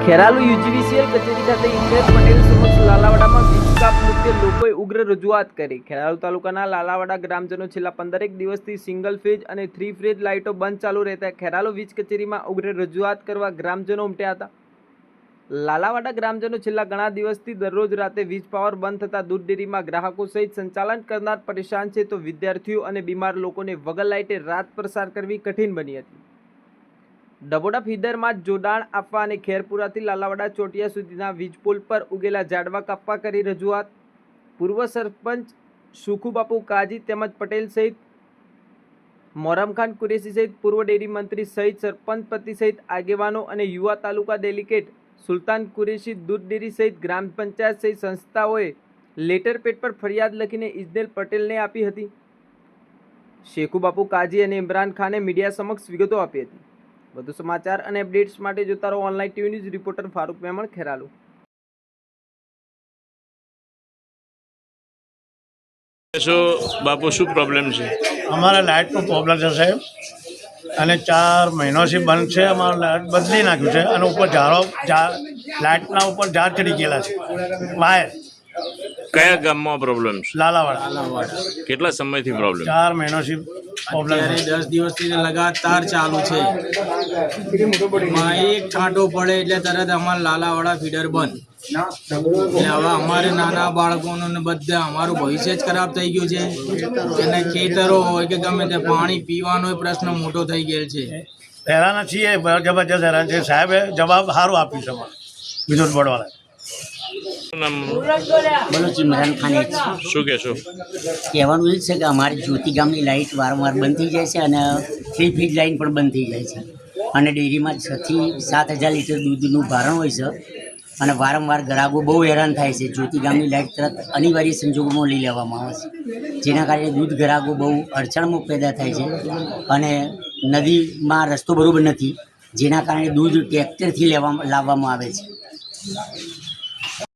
Kheralu UGVCL કચેરી ખાતે ઇન્દ્રેશ પટેલ સમક્ષ લાલાવાડામાં વીજ કાપ મુદ્દે લોકોએ ઉગ્ર રજૂઆત કરી। ખેરાલુ તાલુકાના લાલાવાડા ગ્રામજનો છેલ્લા 15 દિવસથી સિંગલ ફેજ અને 3 ફેજ લાઇટો બંધ ચાલુ રહેતા ખેરાલુ વીજ કચેરીમાં ઉગ્ર રજૂઆત કરવા ગ્રામજનો ઉમટ્યા હતા। લાલાવાડા ગ્રામજનો છેલ્લા ઘણા દિવસથી દરરોજ રાતે વીજ પાવર બંધ થતા દૂધ ડેરીમાં ગ્રાહકો સહિત સંચાલન કરનાર પરેશાન છે, તો વિદ્યાર્થીઓ અને બીમાર લોકોને વગર લાઇટે રાત પસાર કરવી કઠિન બની હતી। ડબોડા ફીડરમાં જોડાણ આપવા અને ખેરપુરાથી લાલાવાડા ચોટિયા સુધીના વીજપોલ પર ઉગેલા ઝાડવા કાપવા કરી રજૂઆત। પૂર્વ સરપંચ સુખુબાપુ કાજી તેમજ પટેલ સહિત મોરમખાન કુરેશી સહિત પૂર્વ ડેરી મંત્રી સહિત સરપંચ પતિ સહિત આગેવાનો અને યુવા તાલુકા ડેલિકેટ સુલતાન કુરેશી દૂધ ડેરી સહિત ગ્રામ પંચાયત સહિત સંસ્થાઓએ લેટર પેડ પર ફરિયાદ લખીને ઇજનેર પટેલને આપી હતી। શેખુબાપુ કાજી અને ઇમરાન ખાને મીડિયા સમક્ષ વિગતો આપી હતી। વધુ સમાચાર અને અપડેટ્સ માટે જોતા રહો online TV news. Reporter Farooq Memon, Kheralu. બાપુ શું પ્રોબ્લેમ છે? અમારે લાઇટનો પ્રોબ્લેમ છે સાહેબ, અને 4 મહિનાથી બંધ છે। અમારે લાઇટ બદલી નાખ્યું છે અને ઉપર લાઇટના ઉપર ઝાડ ચડી ગયેલા છે, વાયર। કયા ગામમાં પ્રોબ્લેમ છે? લાલાવાડા। કેટલા સમયથી પ્રોબ્લેમ? 4 મહિનાથી પ્રોબ્લેમ છે। 10 દિવસથી લગાતાર ચાલુ છે। એક છાંટો પડે એટલે તરત અમારે લાલાવાડા ફીડર બંધ। એટલે હવે અમારે નાના બાળકોનું ને બધા અમારું ભવિષ્ય જ ખરાબ થઈ ગયું છે, અને ખેતરો હોય કે ગમે તે પાણી પીવાનો પ્રશ્ન મોટો થઈ ગયેલ છે। હેરાન છીએ, જબરજસ્ત હેરાન છે સાહેબે જવાબ સારું આપ્યું છે અમારે વિનોદ બોડવાળા। બોલો ઇમરાન ખાન જ છે। શું કહેશો? કહેવાનું એ જ છે કે અમારી જ્યોતિ ગામની લાઇટ વારંવાર બંધ થઈ જાય છે અને 3 ફીટ લાઇન પણ બંધ થઈ જાય છે, અને ડેરીમાં 6 થી 7 હજાર લીટર દૂધનું ભારણ હોય છે, અને વારંવાર ગ્રાહકો બહુ હેરાન થાય છે। જ્યોતિ ગામની લાઇટ તરત અનિવાર્ય સંજોગોમાં લઈ લેવામાં આવે છે, જેના કારણે દૂધ ગ્રાહકો બહુ અડચણમાં પેદા થાય છે, અને નદીમાં રસ્તો બરાબર નથી, જેના કારણે દૂધ ટ્રેક્ટરથી લાવવામાં આવે છે।